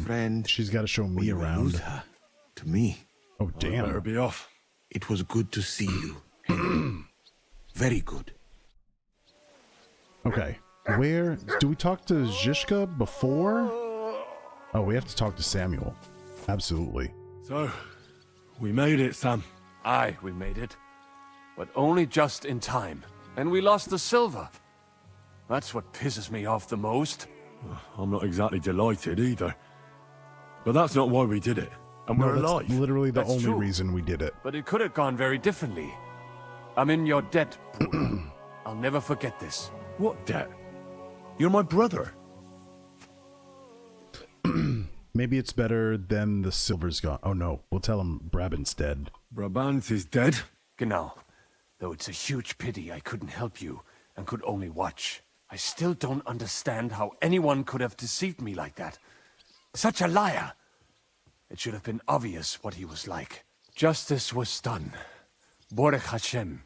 friend. She's got to show me You will around. lose her to me. Oh, damn. Better be off. It was good to see you, Henry. Very good. Okay. Where... Do we talk to Zhishka before? Oh, we have to talk to Samuel. Absolutely. So, we made it, Sam. Aye, we made it. But only just in time. And we lost the silver. That's what pisses me off the most. I'm not exactly delighted either. But that's not why we did it. And we're that's alive. literally the That's only true. reason we did it. But it could have gone very differently. I'm in your debt, Bruder. I'll never forget this. What debt? You're my brother. Maybe it's better than the silver's gone. Oh no, we'll tell him Brabant's dead. Brabant is dead. Genau. Though it's a huge pity I couldn't help you and could only watch. I still don't understand how anyone could have deceived me like that. Such a liar. It should have been obvious what he was like. Justice was done. Baruch Hashem.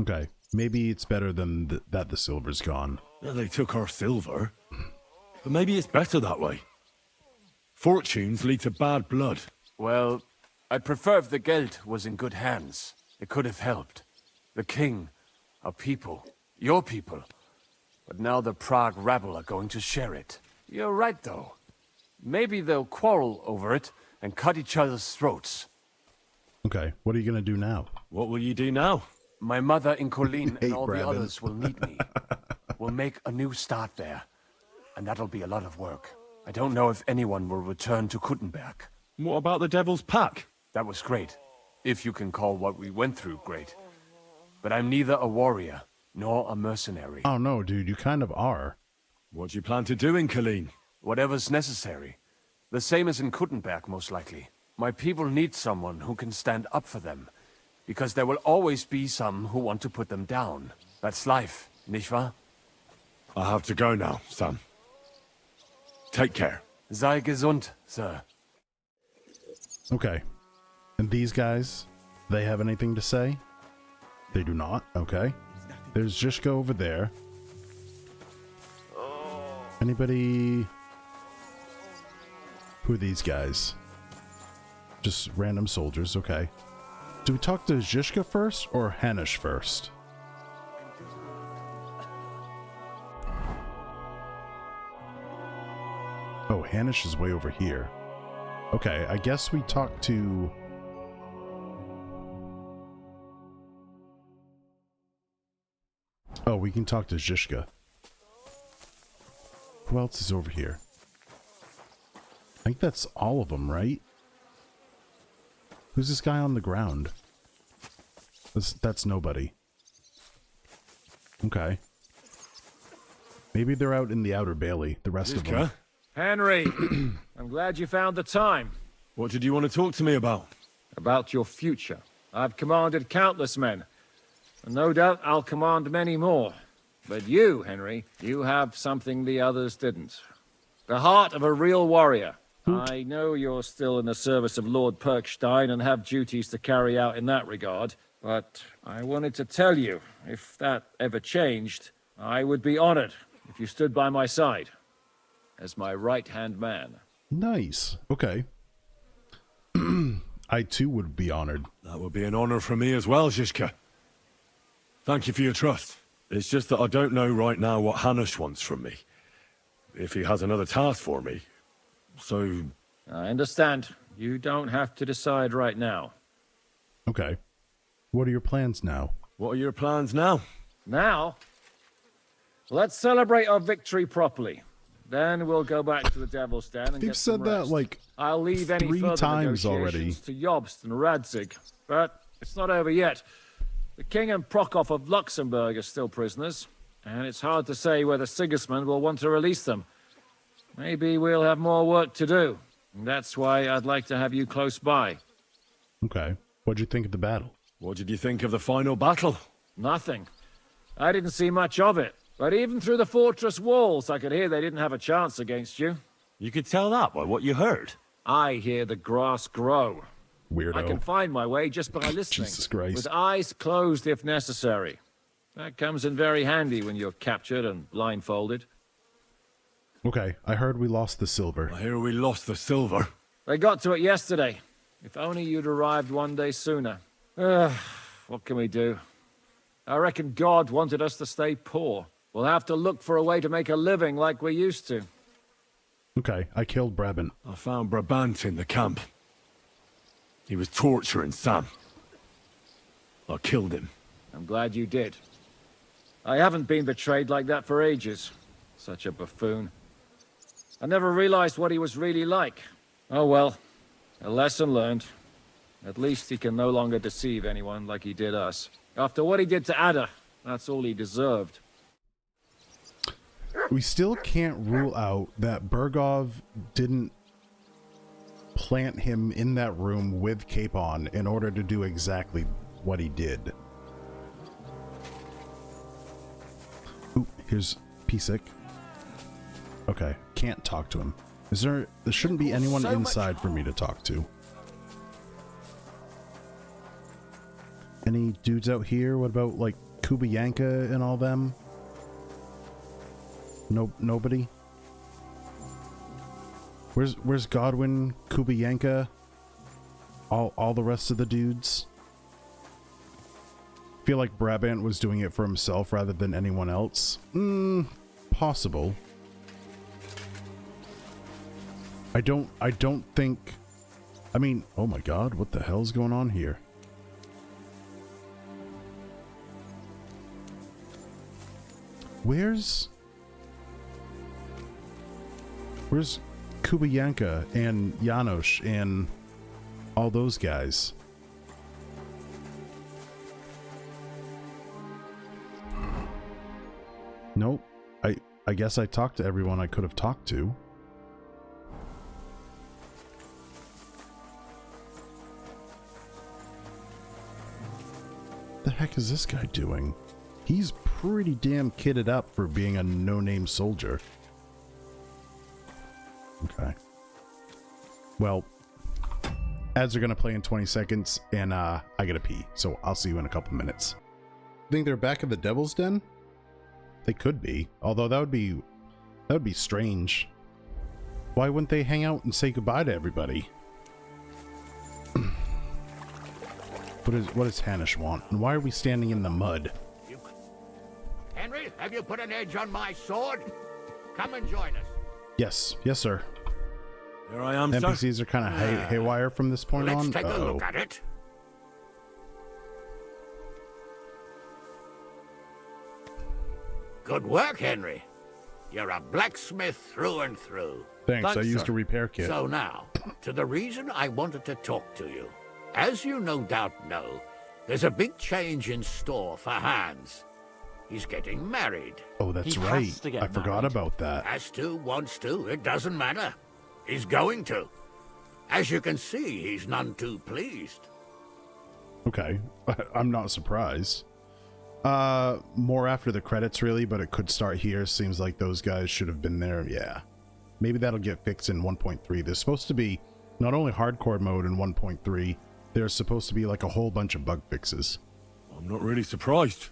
Okay, maybe it's better than that the silver's gone. Yeah, they took our silver. But maybe it's better that way. Fortunes lead to bad blood. Well, I'd prefer if the Geld was in good hands. It could have helped. The king, our people, your people. But now the Prague rabble are going to share it. You're right, though. Maybe they'll quarrel over it and cut each other's throats. Okay, what are you gonna do now? What will you do now? My mother in Colleen and all the Brabant. others will need me. We'll make a new start there. And that'll be a lot of work. I don't know if anyone will return to Kuttenberg. What about the Devil's Pack? That was great. If you can call what we went through great. But I'm neither a warrior, nor a mercenary. Oh no, dude, you kind of are. What do you plan to do in Colleen? Whatever's necessary. The same as in Kuttenberg, most likely. My people need someone who can stand up for them. Because there will always be some who want to put them down. That's life, nicht wahr? I have to go now, Sam. Take care. Sei gesund, sir. Okay. And these guys, they have anything to say? They do not? Okay. There's Zhishka over there. Anybody... Who are these guys? Just random soldiers, okay. Do we talk to Zhishka first or Hanish first? Oh, Hanish is way over here. Okay, I guess we talk to... Oh, we can talk to Zhishka. Who else is over here? I think that's all of them, right? Who's this guy on the ground? That's nobody. Okay. Maybe they're out in the Outer Bailey, the rest of them. Henry, I'm glad you found the time. What did you want to talk to me about? About your future. I've commanded countless men, and no doubt I'll command many more. But you, Henry, you have something the others didn't. The heart of a real warrior. I know you're still in the service of Lord Perkstein and have duties to carry out in that regard, but I wanted to tell you, if that ever changed, I would be honored if you stood by my side as my right-hand man. Nice. Okay. I too would be honored. That would be an honor for me as well, Zhishka. Thank you for your trust. It's just that I don't know right now what Hanush wants from me. If he has another task for me. So... I understand. You don't have to decide right now. Okay. What are your plans now? What are your plans now? Now, let's celebrate our victory properly. Then we'll go back to the Devil's Den and They've get some said that rest. like I'll leave any 3 further times already. negotiations to Jobst and Radzig, but it's not over yet. The King and Prokop of Luxembourg are still prisoners, and it's hard to say whether Sigismund will want to release them. Maybe we'll have more work to do. And that's why I'd like to have you close by. Okay. What'd you think of the battle? What did you think of the final battle? Nothing. I didn't see much of it. But even through the fortress walls, I could hear they didn't have a chance against you. You could tell that by what you heard. I hear the grass grow. Weirdo. I can find my way just by listening. Jesus Christ. With eyes closed if necessary. That comes in very handy when you're captured and blindfolded. Okay, I heard we lost the silver. I hear we lost the silver. They got to it yesterday. If only you'd arrived one day sooner. What can we do? I reckon God wanted us to stay poor. We'll have to look for a way to make a living like we used to. Okay, I killed Brabant. I found Brabant in the camp. He was torturing Sam. I killed him. I'm glad you did. I haven't been betrayed like that for ages. Such a buffoon. I never realized what he was really like. Oh well, a lesson learned. At least he can no longer deceive anyone like he did us. After what he did to Ada, that's all he deserved. We still can't rule out that Bergov didn't plant him in that room with Capon in order to do exactly what he did. Ooh, here's Pisek. Okay, can't talk to him. There shouldn't be anyone inside for me to talk to. Any dudes out here? What about, like, Kubiyanka and all them? Nobody? Where's Godwin, Kubiyanka? All the rest of the dudes? Feel like Brabant was doing it for himself rather than anyone else. Possible. I don't think... I mean, oh my god, what the hell's going on here? Where's Kubiyanka and Janosch and all those guys? Nope. I guess I talked to everyone I could have talked to. The heck is this guy doing? He's pretty damn kitted up for being a no-name soldier. Okay. Well, ads are gonna play in 20 seconds, and I gotta pee, so I'll see you in a couple minutes. Think they're back at the Devil's Den? They could be, although that would be strange. Why wouldn't they hang out and say goodbye to everybody? What does Hanish want? And why are we standing in the mud? Henry, have you put an edge on my sword? Come and join us. Yes, sir. Here I am, sir. NPCs are kind of haywire from this point on. Let's take a look at it. Good work, Henry. You're a blacksmith through and through. Thanks, I used a repair kit. So now, to the reason I wanted to talk to you. As you no doubt know, there's a big change in store for Hans. He's getting married. Oh, that's right. I forgot about that. Has to, wants to, it doesn't matter. He's going to. As you can see, he's none too pleased. Okay, I'm not surprised. More after the credits, really, but it could start here. Seems like those guys should have been there. Yeah. Maybe that'll get fixed in 1.3. There's supposed to be not only hardcore mode in 1.3, there's supposed to be like a whole bunch of bug fixes. I'm not really surprised.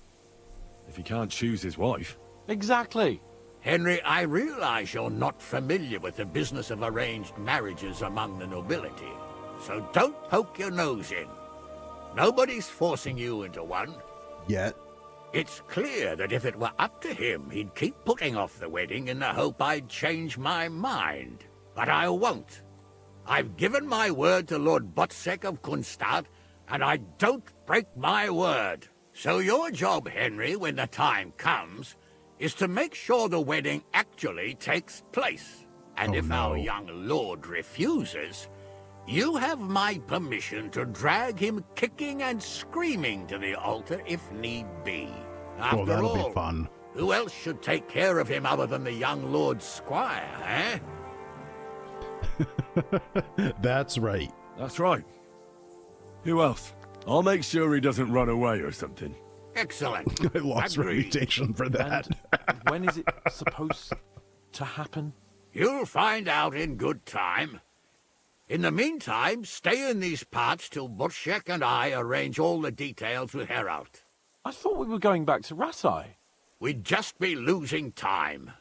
If he can't choose his wife. Exactly. Henry, I realize you're not familiar with the business of arranged marriages among the nobility, so don't poke your nose in. Nobody's forcing you into one. Yet. It's clear that if it were up to him, he'd keep putting off the wedding in the hope I'd change my mind. But I won't. I've given my word to Lord Botsek of Kunstad, and I don't break my word. So your job, Henry, when the time comes, is to make sure the wedding actually takes place. And if our young lord refuses, you have my permission to drag him kicking and screaming to the altar if need be. After that'll all, be fun. Who else should take care of him other than the young lord's squire, eh? That's right. That's right. Who else? I'll make sure he doesn't run away or something. Excellent. I lost Agreed. reputation for that. And when is it supposed to happen? You'll find out in good time. In the meantime, stay in these parts till Butchek and I arrange all the details with Herald. I thought we were going back to Ratai. We'd just be losing time.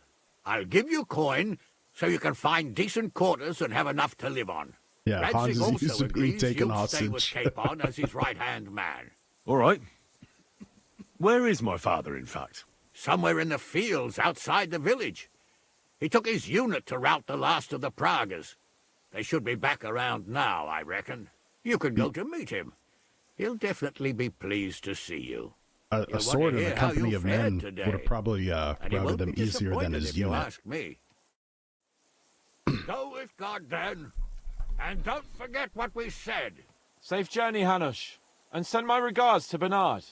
I'll give you coin so you can find decent quarters and have enough to live on. Yeah, Hans Radzig is used to being agrees taken you'll stay with hostage. Capon as his right-hand man. All right. Where is my father, in fact? Somewhere in the fields outside the village. He took his unit to rout the last of the Pragas. They should be back around now, I reckon. You can go to meet him. He'll definitely be pleased to see you. A sword in the company of men today. would have probably And he routed won't them be easier than disappointed his if you unit. ask me. Go with God, then. And don't forget what we said. Safe journey, Hanush. And send my regards to Bernard.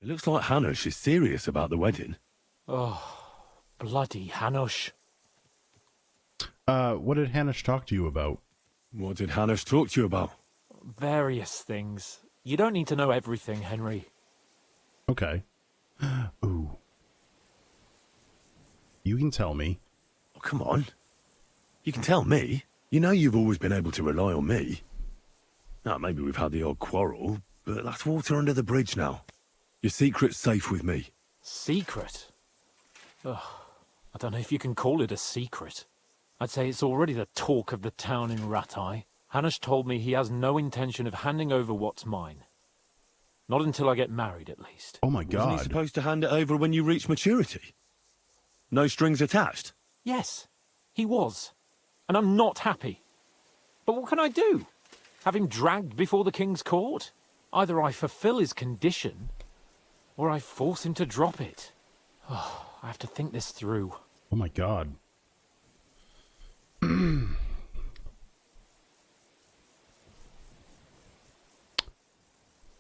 It looks like Hanush is serious about the wedding. Oh, bloody Hanush. What did Hanish talk to you about? What did Hanush talk to you about? Various things. You don't need to know everything, Henry. Okay. Ooh. You can tell me. Oh, come on. You can tell me. You know you've always been able to rely on me. Now, maybe we've had the odd quarrel, but that's water under the bridge now. Your secret's safe with me. Secret? Ugh, I don't know if you can call it a secret. I'd say it's already the talk of the town in Ratai. Hanush told me he has no intention of handing over what's mine. Not until I get married, at least. Oh my Wasn't he god. supposed to hand it over when you reach maturity? No strings attached? Yes, he was. And I'm not happy. But what can I do? Have him dragged before the king's court? Either I fulfill his condition, or I force him to drop it. Oh, I have to think this through. Oh my god.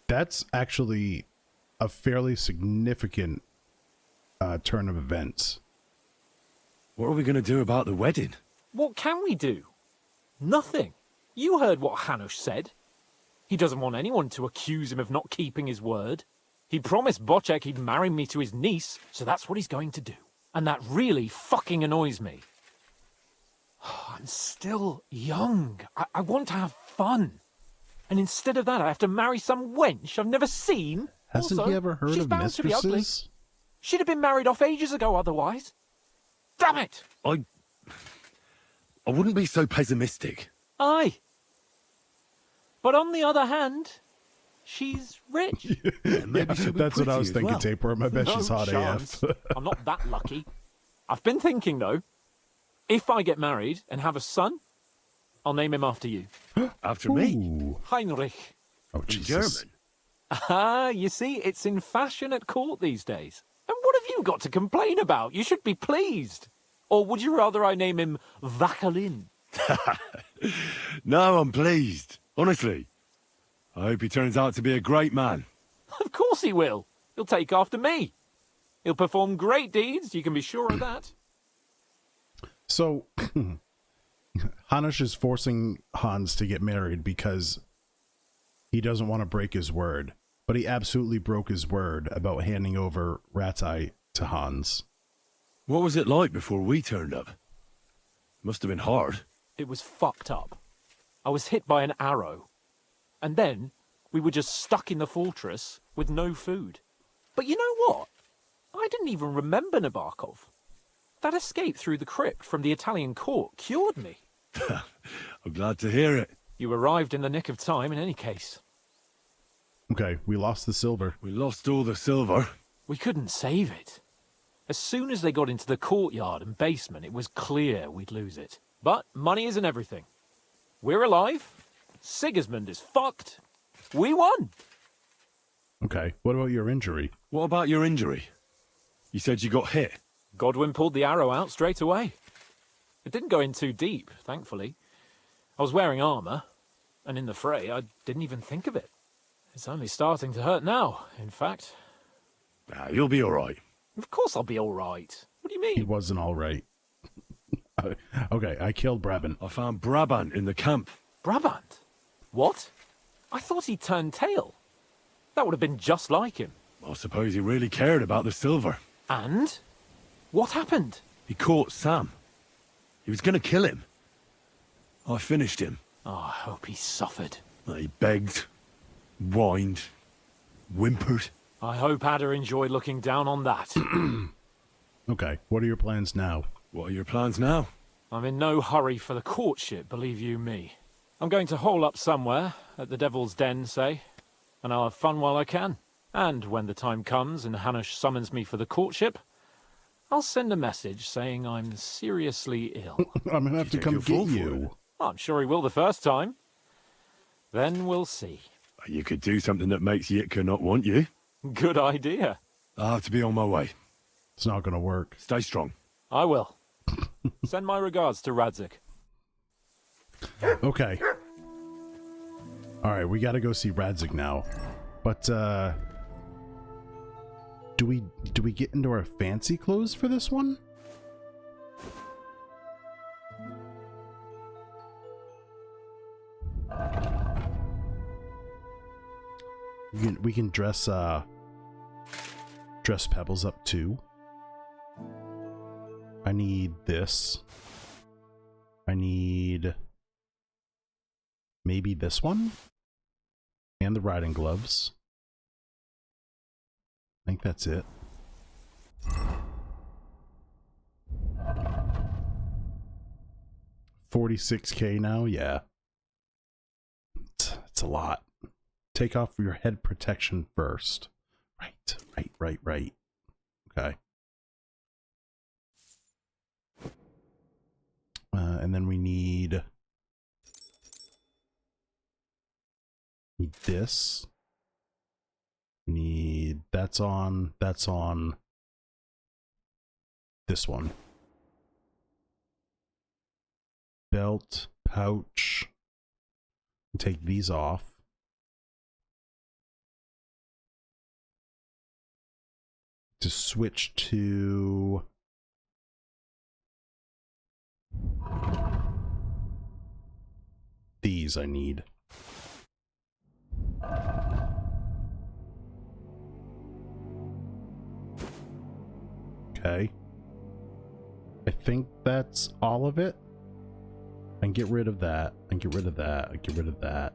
That's actually a fairly significant turn of events. What are we going to do about the wedding? What can we do? Nothing. You heard what Hanush said. He doesn't want anyone to accuse him of not keeping his word. He promised Bocek he'd marry me to his niece, so that's what he's going to do. And that really fucking annoys me. I'm still young. I want to have fun. And instead of that, I have to marry some wench I've never seen. Hasn't Also, he ever heard she's of bound to be ugly. mistresses? She'd have been married off ages ago otherwise. Damn it! I wouldn't be so pessimistic. Aye. But on the other hand, she's rich. Maybe she'll be That's what I pretty was as thinking, well. Tapeworm. I bet No she's hot chance. AF. I'm not that lucky. I've been thinking, though, if I get married and have a son, I'll name him after you. After me? Ooh. Heinrich. Oh, In Jesus. German? Ah, you see, it's in fashion at court these days. And what have you got to complain about? You should be pleased. Or would you rather I name him Vacalin? No, I'm pleased. Honestly. I hope he turns out to be a great man. Of course he will. He'll take after me. He'll perform great deeds, you can be sure of that. So, Hanush is forcing Hans to get married because he doesn't want to break his word. But he absolutely broke his word about handing over Ratai to Hans. What was it like before we turned up? Must have been hard. It was fucked up. I was hit by an arrow. And then we were just stuck in the fortress with no food. But you know what? I didn't even remember Nabokov. That escape through the crypt from the Italian court cured me. I'm glad to hear it. You arrived in the nick of time in any case. Okay, we lost the silver. We lost all the silver. We couldn't save it. As soon as they got into the courtyard and basement, it was clear we'd lose it. But money isn't everything. We're alive. Sigismund is fucked. We won. Okay, what about your injury? What about your injury? You said you got hit. Godwin pulled the arrow out straight away. It didn't go in too deep, thankfully. I was wearing armor, and in the fray, I didn't even think of it. It's only starting to hurt now, in fact. You'll be all right. Of course I'll be all right. What do you He mean? wasn't all right. Okay, I killed Brabant. I found Brabant in the camp. Brabant? What? I thought he turned tail. That would have been just like him. I suppose he really cared about the silver. And? What happened? He caught Sam. He was going to kill him. I finished him. Oh, I hope he suffered. He begged, whined, whimpered. I hope Ada enjoyed looking down on that. Okay, what are your plans now? What are your plans now? I'm in no hurry for the courtship, believe you me. I'm going to hole up somewhere, at the Devil's Den, say, and I'll have fun while I can. And when the time comes and Hanush summons me for the courtship, I'll send a message saying I'm seriously ill. I'm gonna have to take come your get full for you. I'm sure he will the first time. Then we'll see. You could do something that makes Yitka not want you. Good idea. I'll have to be on my way. It's not gonna work. Stay strong. I will. Send my regards to Radzik. Okay. Alright, we gotta go see Radzik now. But, do we get into our fancy clothes for this one? We can dress Pebbles up too. I need this. I need maybe this one and the riding gloves. I think that's it. $46K now, yeah. It's a lot. Take off your head protection first. Right. Okay. And then we need this. We need that's on this one. Belt, pouch. Take these off. To switch to these I need. Okay. I think that's all of it. And get rid of that. And get rid of that. And get rid of that.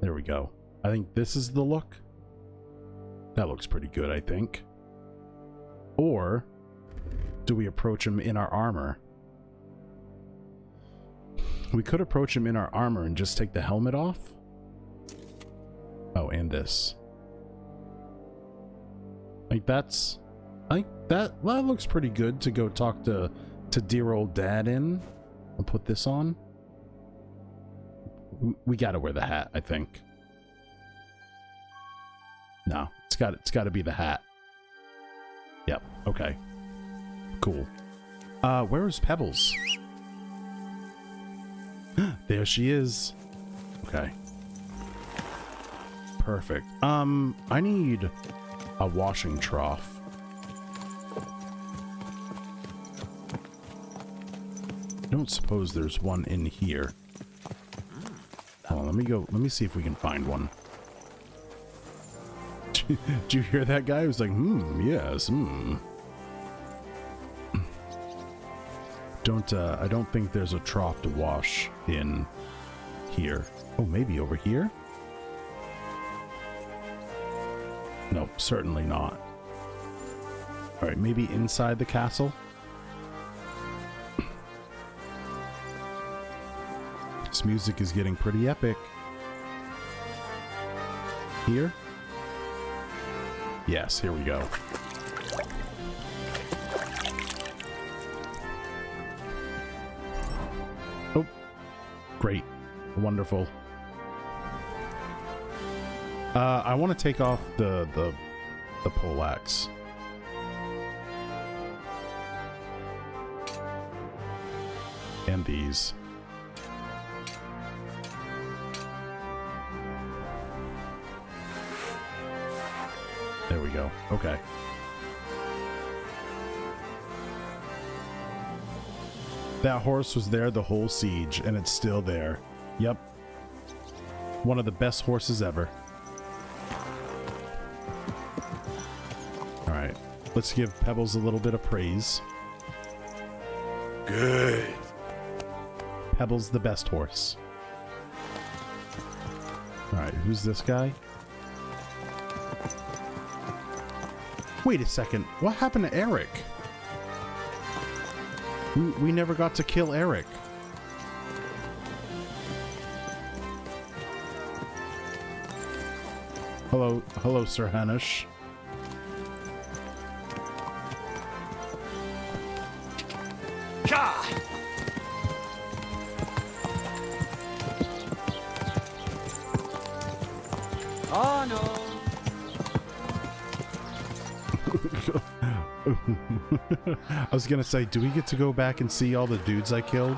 There we go. I think this is the look. That looks pretty good, I think. Or do we approach him in our armor? We could approach him in our armor and just take the helmet off. Oh, and this. Like that looks pretty good to go talk to dear old dad in. I'll put this on. We gotta wear the hat, I think. No, it's got to be the hat. Yep. Okay. Cool. Where is Pebbles? There she is. Okay. Perfect. I need a washing trough. I don't suppose there's one in here. Hold on, let me see if we can find one. Did you hear that guy? He was like, yes, I don't think there's a trough to wash in here. Oh, maybe over here? No, certainly not. Alright, maybe inside the castle? This music is getting pretty epic. Here? Yes, here we go. Oh, great. Wonderful. I want to take off the poleaxe. And these. There we go. Okay. That horse was there the whole siege, and it's still there. Yep. One of the best horses ever. Alright. Let's give Pebbles a little bit of praise. Good. Pebbles the best horse. Alright, who's this guy? Wait a second. What happened to Eric? We never got to kill Eric. Hello, Sir Hanush. Oh no. I was gonna say, do we get to go back and see all the dudes I killed?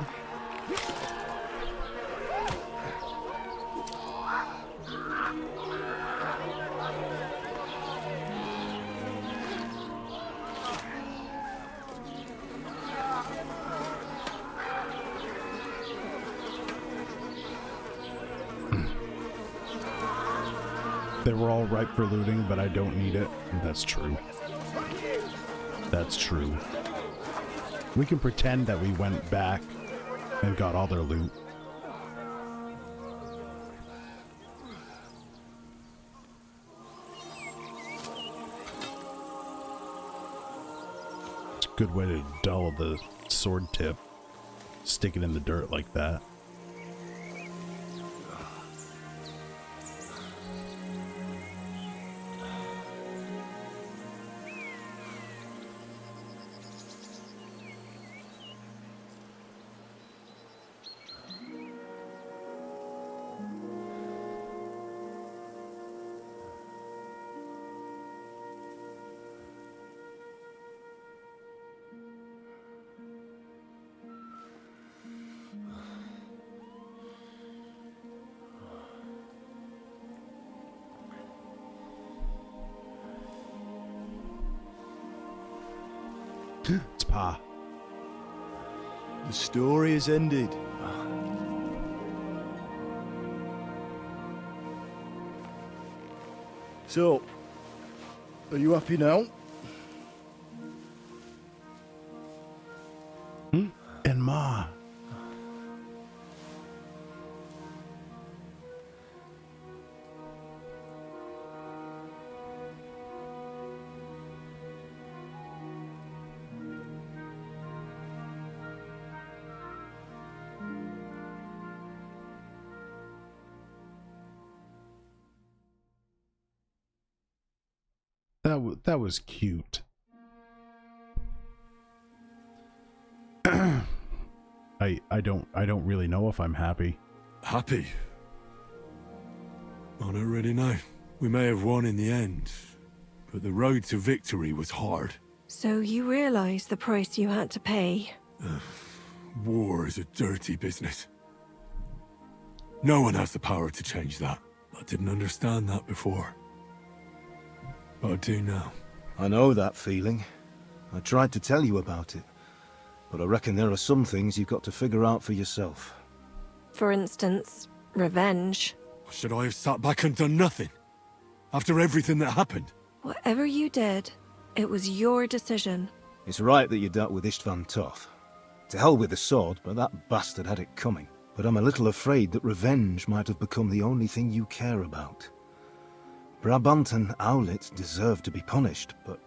They were all ripe for looting, but I don't need it. That's true. That's true. We can pretend that we went back and got all their loot. It's a good way to dull the sword tip. Stick it in the dirt like that. It's Pa. The story is ended. So, are you happy now? And Ma. That was cute. I don't really know if I'm happy. Happy? I don't really know. We may have won in the end, but the road to victory was hard. So you realize the price you had to pay? War is a dirty business. No one has the power to change that. I didn't understand that before. But I do now. I know that feeling. I tried to tell you about it, but I reckon there are some things you've got to figure out for yourself. For instance, revenge. Should I have sat back and done nothing? After everything that happened? Whatever you did, it was your decision. It's right that you dealt with Istvan tough. To hell with the sword, but that bastard had it coming. But I'm a little afraid that revenge might have become the only thing you care about. Brabant and Owlet deserve to be punished, but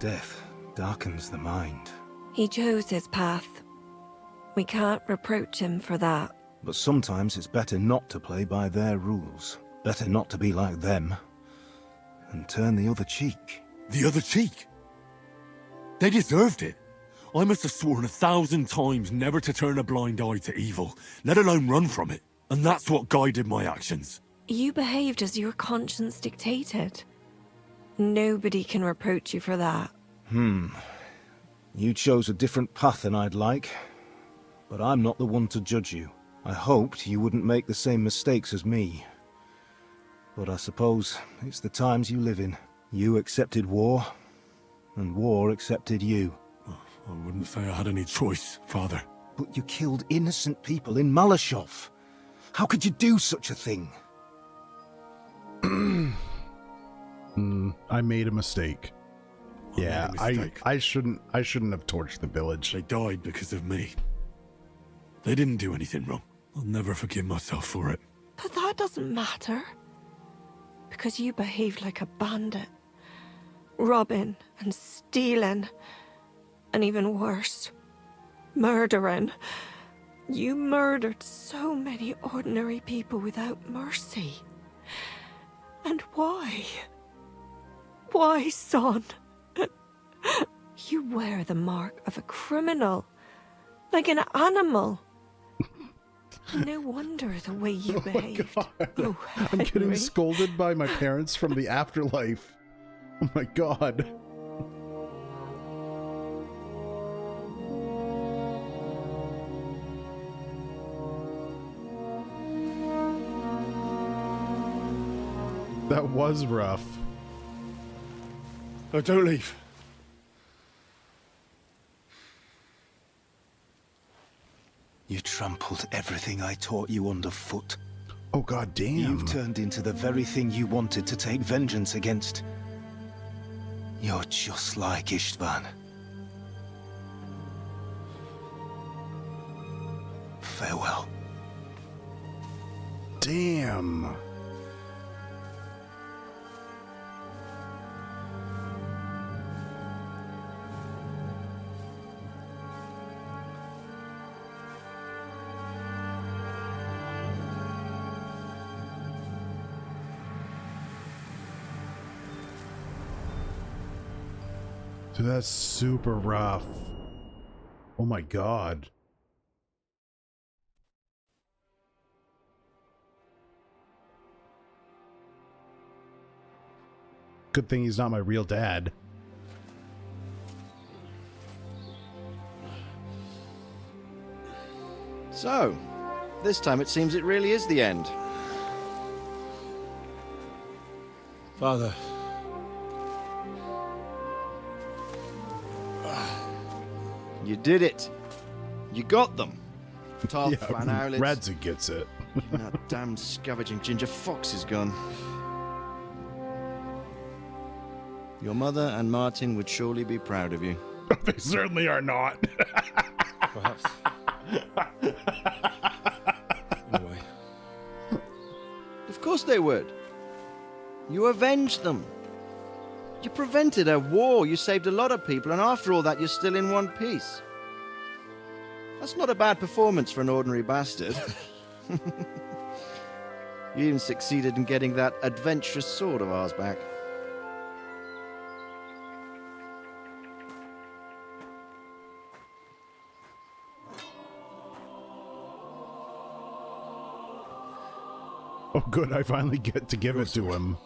death darkens the mind. He chose his path. We can't reproach him for that. But sometimes it's better not to play by their rules. Better not to be like them. And turn the other cheek. The other cheek? They deserved it. I must have sworn 1,000 times never to turn a blind eye to evil, let alone run from it. And that's what guided my actions. You behaved as your conscience dictated. Nobody can reproach you for that. You chose a different path than I'd like. But I'm not the one to judge you. I hoped you wouldn't make the same mistakes as me. But I suppose it's the times you live in. You accepted war, and war accepted you. I wouldn't say I had any choice, Father. But you killed innocent people in Malashov. How could you do such a thing? I made a mistake. Yeah, I shouldn't have torched the village. They died because of me. They didn't do anything wrong. I'll never forgive myself for it. But that doesn't matter. Because you behaved like a bandit. robbing and stealing, and even worse, murdering. You murdered so many ordinary people without mercy. And why? Why, son? You wear the mark of a criminal, like an animal. No wonder the way you behaved. Oh, I'm getting Henry. scolded by my parents from the afterlife. Oh my god. That was rough. Oh, don't leave. You trampled everything I taught you underfoot. Oh god damn. You've turned into the very thing you wanted to take vengeance against. You're just like Istvan. Farewell. Damn. Dude, that's super rough. Oh my god. Good thing he's not my real dad. So, this time it seems it really is the end. Father. You did it. You got them. Tough Yeah, Van Owlets. Radzik gets it. That damn scavenging ginger fox is gone. Your mother and Martin would surely be proud of you. They certainly are not. Perhaps. Anyway. Of course they would. You avenged them. You prevented a war. You saved a lot of people, and after all that, you're still in one piece. That's not a bad performance for an ordinary bastard. You even succeeded in getting that adventurous sword of ours back. Oh good, I finally get to give it to him.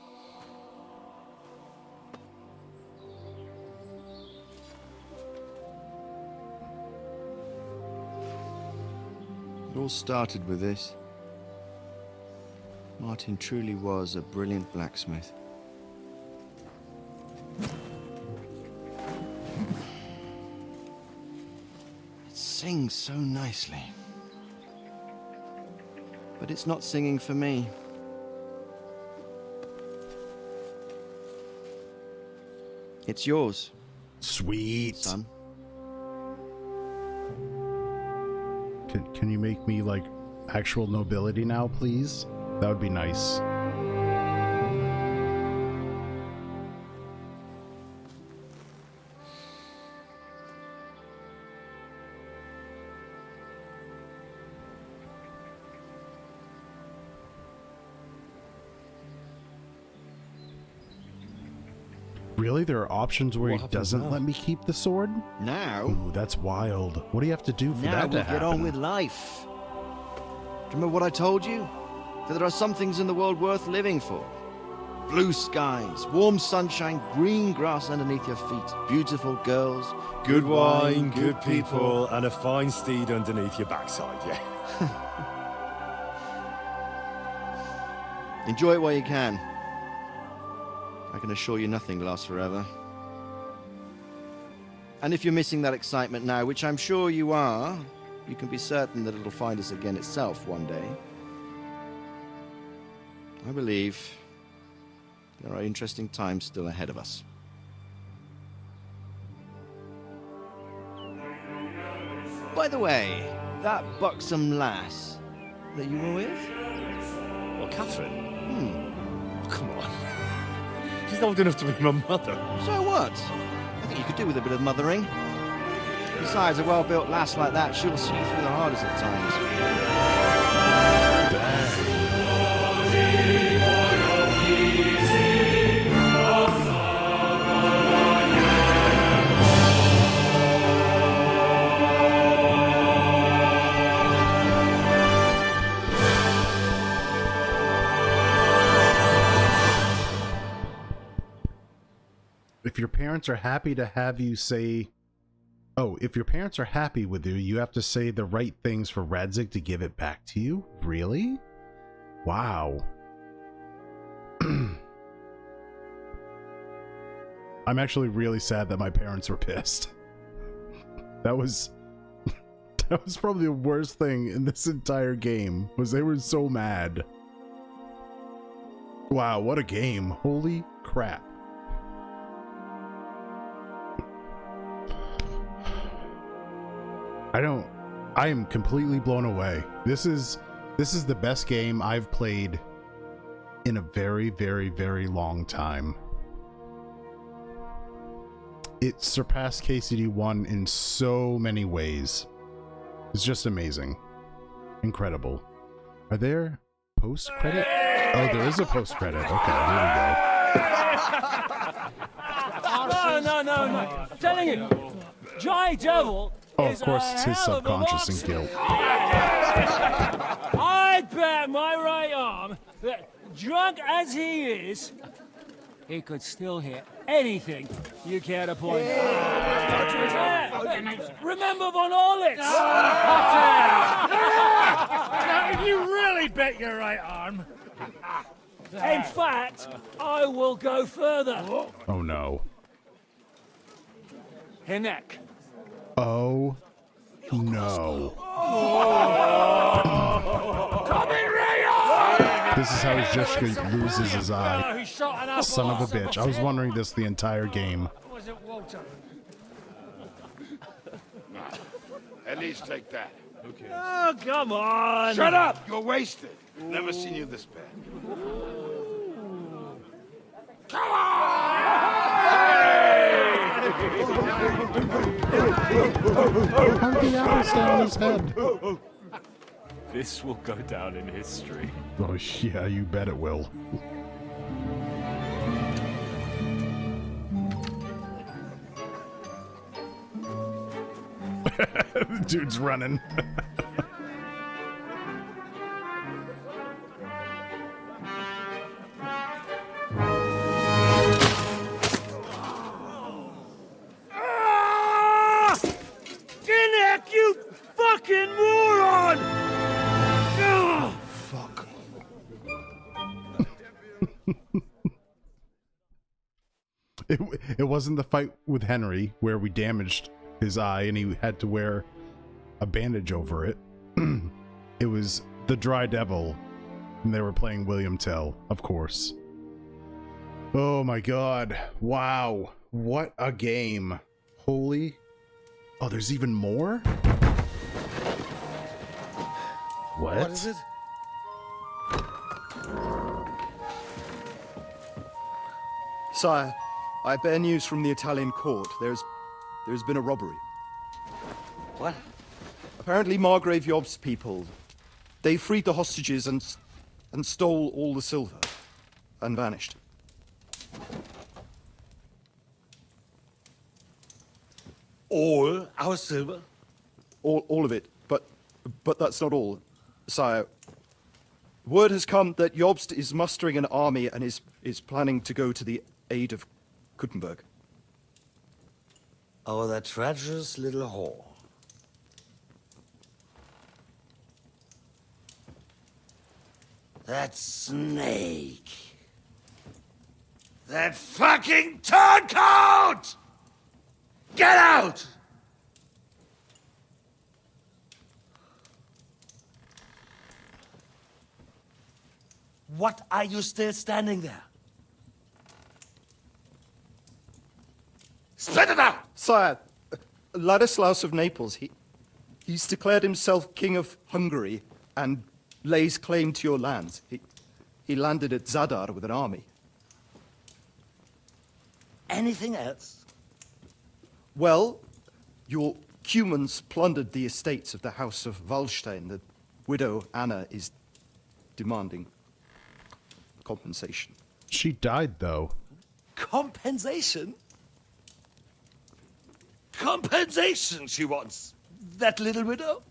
It all started with this. Martin truly was a brilliant blacksmith. It sings so nicely. But it's not singing for me. It's yours, Sweet. son. Can you make me like actual nobility now, please? That would be nice. Really? There are options where What he happens doesn't now? let me keep the sword? Now, Ooh, that's wild. What do you have to do for now that to we'll happen? get on with life. Do you remember what I told you? That there are some things in the world worth living for. Blue skies, warm sunshine, green grass underneath your feet, beautiful girls, Good wine, good people, and a fine steed underneath your backside, yeah. Enjoy it while you can. I can assure you nothing lasts forever. And if you're missing that excitement now, which I'm sure you are, you can be certain that it'll find us again itself one day. I believe there are interesting times still ahead of us. By the way, that buxom lass that you were with? Well, Catherine? Oh, come on. She's old enough to be my mother. So what? I think you could do with a bit of mothering. Besides, a well-built lass like that, she'll see you through the hardest of times. If your parents are happy to have you say... Oh, if your parents are happy with you, you have to say the right things for Radzig to give it back to you? Really? Wow. I'm actually really sad that my parents were pissed. That was... that was probably the worst thing in this entire game, was they were so mad. Wow, what a game. Holy crap. I am completely blown away. This is the best game I've played in a very, very, very long time. It surpassed KCD1 in so many ways. It's just amazing. Incredible. Are there post-credit? Oh, there is a post-credit. Okay, here we go. No. Telling you, Jai Devil. Oh, of course, it's his subconscious and guilt. I'd bet my right arm that, drunk as he is, he could still hear anything you care to point out. Remember Von Orlitz? Now, if you really bet your right arm. In fact, I will go further. Oh, no. Hinek. Oh, no. This is how Zhishka loses his eye. Son of a bitch. I was wondering this the entire game. Was it Walter? At least take that. Okay. Oh, come on. Shut up! You're wasted. Never seen you this bad. Come on! How'd the apple stay on his head? This will go down in history. Oh, yeah, you bet it will. The dude's running. Hinek, you fucking moron! Fuck. It wasn't the fight with Henry where we damaged his eye and he had to wear a bandage over it. It was the Dry Devil and they were playing William Tell, of course. Oh my god. Wow. What a game. Holy... Oh, there's even more? What is it? Sire, I bear news from the Italian court. There's been a robbery. What? Apparently Margrave Yob's people, they freed the hostages and stole all the silver and vanished. All our silver? All of it, but that's not all, sire. Word has come that Jobst is mustering an army and is planning to go to the aid of Kuttenberg. Oh, that treacherous little whore. That snake. That fucking turncoat! Get out! What are you still standing there? Spit it out! Sire, Ladislaus of Naples, he's declared himself King of Hungary and lays claim to your lands. He landed at Zadar with an army. Anything else? Well, your Cumans plundered the estates of the House of Wallstein. The widow Anna is demanding compensation. She died, though. Compensation? Compensation she wants. That little widow?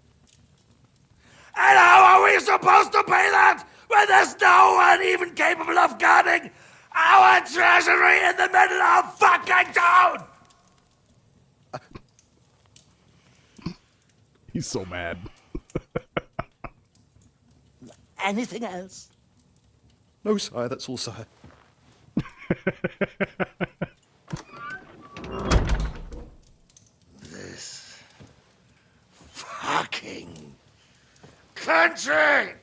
And how are we supposed to pay that when there's no one even capable of guarding our treasury in the middle of fucking town? He's so mad. Anything else? No, sire, that's all, sire. This fucking country!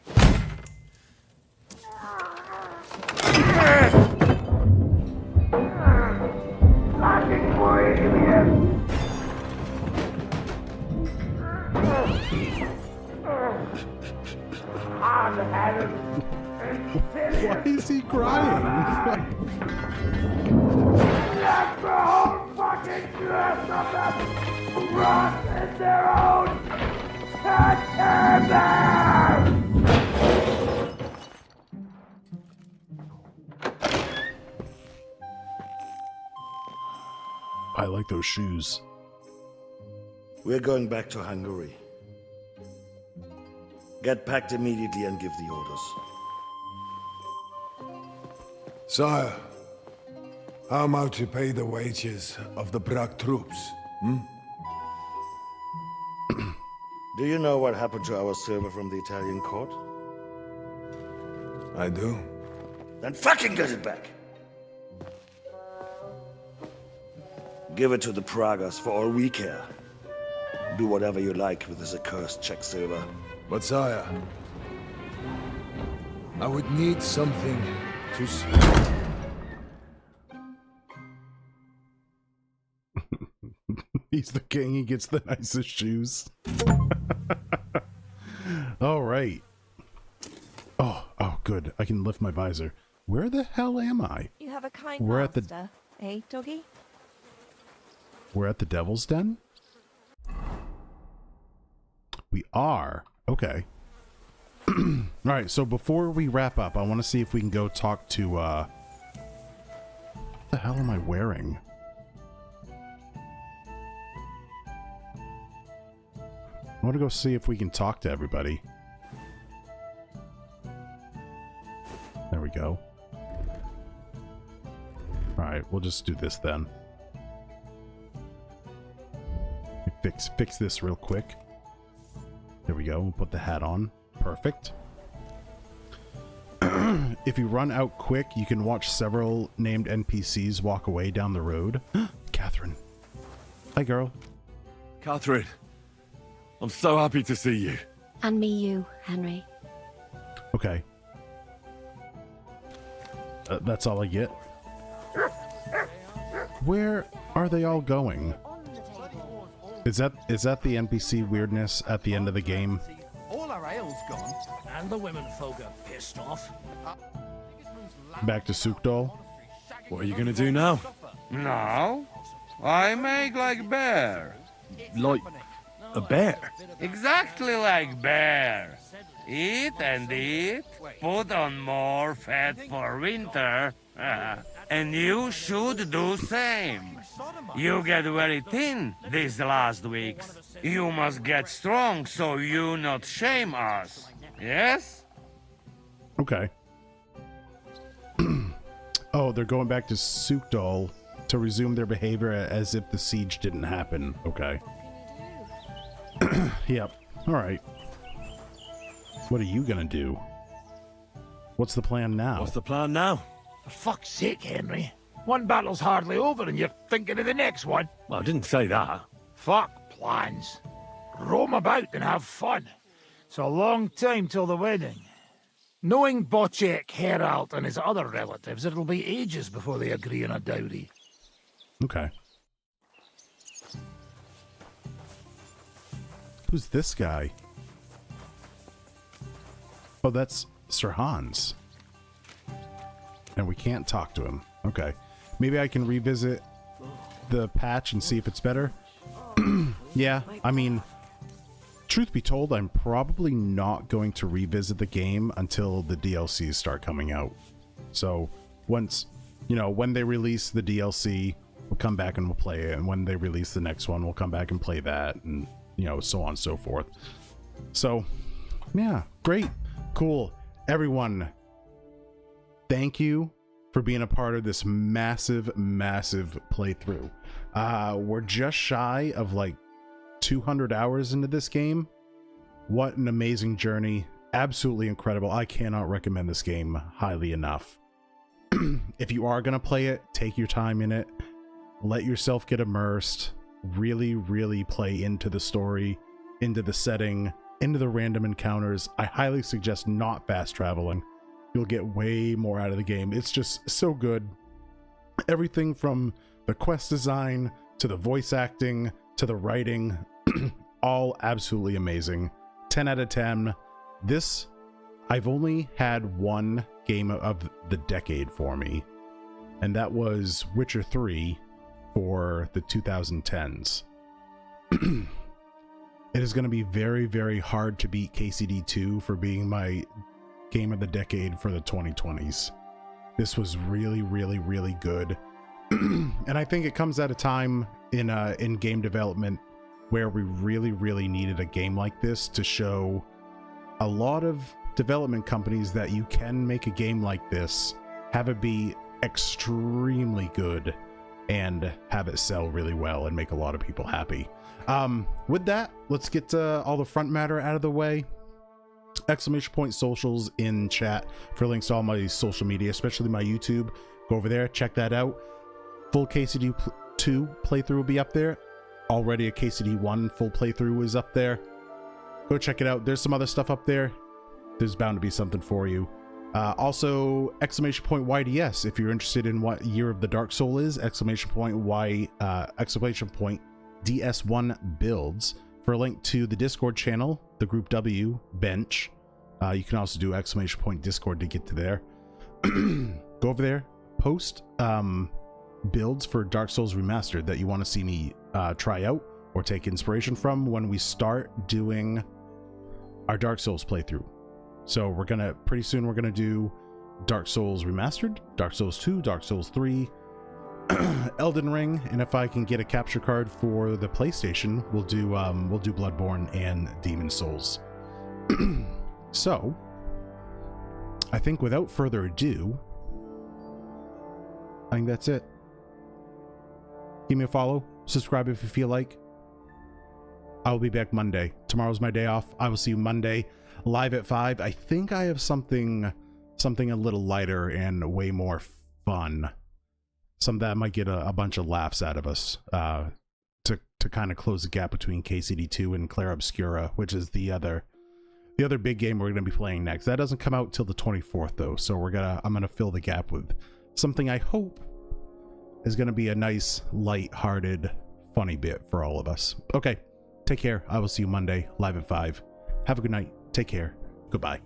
Fucking boy, idiot! Why is he crying? Let the whole fucking rest of them rot in their own containers! I like those shoes. We're going back to Hungary. Get packed immediately and give the orders. Sire, how am I to pay the wages of the Prague troops? Do you know what happened to our silver from the Italian court? I do. Then fucking get it back! Give it to the Pragas for all we care. Do whatever you like with this accursed Czech silver. But sire, I would need something to He's the king, he gets the nicest shoes. All right. Oh, good. I can lift my visor. Where the hell am I? You have a kind We're at master, eh, doggy? We're at the Devil's Den? We are. Okay. Alright, so before we wrap up, I want to see if we can go talk to, what the hell am I wearing? I want to go see if we can talk to everybody. There we go. Alright, we'll just do this then. Fix this real quick. There we go. We'll put the hat on. Perfect. If you run out quick, you can watch several named NPCs walk away down the road. Catherine. Hi, girl. Catherine, I'm so happy to see you. And me you, Henry. Okay. That's all I get. Where are they all going? Is that the NPC weirdness at the end of the game? All our ale's gone, and the women folk are pissed off. Back to Hughdoo? What are you gonna do now? Now, I make like bear. Like a bear? Exactly like bear. Eat and eat, put on more fat for winter, and you should do same. You get very thin these last weeks. You must get strong so you not shame us. Yes? Okay. Oh, they're going back to Hughdoo to resume their behavior as if the siege didn't happen. Okay. Yep. Alright. What are you gonna do? What's the plan now? What's the plan now? For fuck's sake, Henry. One battle's hardly over and you're thinking of the next one. Well, I didn't say that. Fuck plans. Roam about and have fun. It's a long time till the wedding. Knowing Hughdoo HERE and his other relatives, it'll be ages before they agree on a dowry. Okay. Who's this guy? Oh, that's Sir Hans. And we can't talk to him. Okay. Maybe I can revisit the patch and see if it's better. Yeah, I mean, truth be told, I'm probably not going to revisit the game until the DLCs start coming out. So once, you know, when they release the DLC, we'll come back and we'll play it. And when they release the next one, we'll come back and play that, and, you know, so on and so forth. So, yeah, great. Cool. Everyone, thank you for being a part of this massive playthrough. We're just shy of like 200 hours into this game. What an amazing journey. Absolutely incredible. I cannot recommend this game highly enough. If you are going to play it, take your time in it. Let yourself get immersed. Really play into the story, into the setting, into the random encounters. I highly suggest not fast traveling. You'll get way more out of the game. It's just so good. Everything from the quest design to the voice acting to the writing, all absolutely amazing. 10 out of 10. This, I've only had one game of the decade for me, and that was Witcher 3 for the 2010s. It is going to be very hard to beat KCD 2 for being my game of the decade for the 2020s. This was really good. And I think it comes at a time in game development where we really needed a game like this to show a lot of development companies that you can make a game like this, have it be extremely good, and have it sell really well and make a lot of people happy. With that, let's get all the front matter out of the way. Exclamation point socials in chat for links to all my social media, especially my YouTube. Go over there, check that out. Full KCD 2 playthrough will be up there. Already a KCD 1 full playthrough is up there. Go check it out. There's some other stuff up there. There's bound to be something for you. Also, exclamation point YDS if you're interested in what Year of the Dark Soul is. Exclamation point DS1 builds. For a link to the Discord channel, the Group W bench, you can also do exclamation point Discord to get to there. Go over there, post builds for Dark Souls Remastered that you want to see me try out or take inspiration from when we start doing our Dark Souls playthrough. So pretty soon we're gonna do Dark Souls Remastered, Dark Souls 2, Dark Souls 3, Elden Ring, and if I can get a capture card for the PlayStation, we'll do Bloodborne and Demon Souls. So, I think without further ado, I think that's it. Give me a follow, subscribe if you feel like. I will be back Monday. Tomorrow's my day off. I will see you Monday, live at 5. I think I have something a little lighter and way more fun. Some that might get a bunch of laughs out of us to kind of close the gap between KCD 2 and Clair Obscura, which is the other big game we're going to be playing next. That doesn't come out till the 24th though, so I'm gonna fill the gap with something I hope is going to be a nice, light-hearted, funny bit for all of us. Okay, take care. I will see you Monday, live at 5. Have a good night. Take care. Goodbye.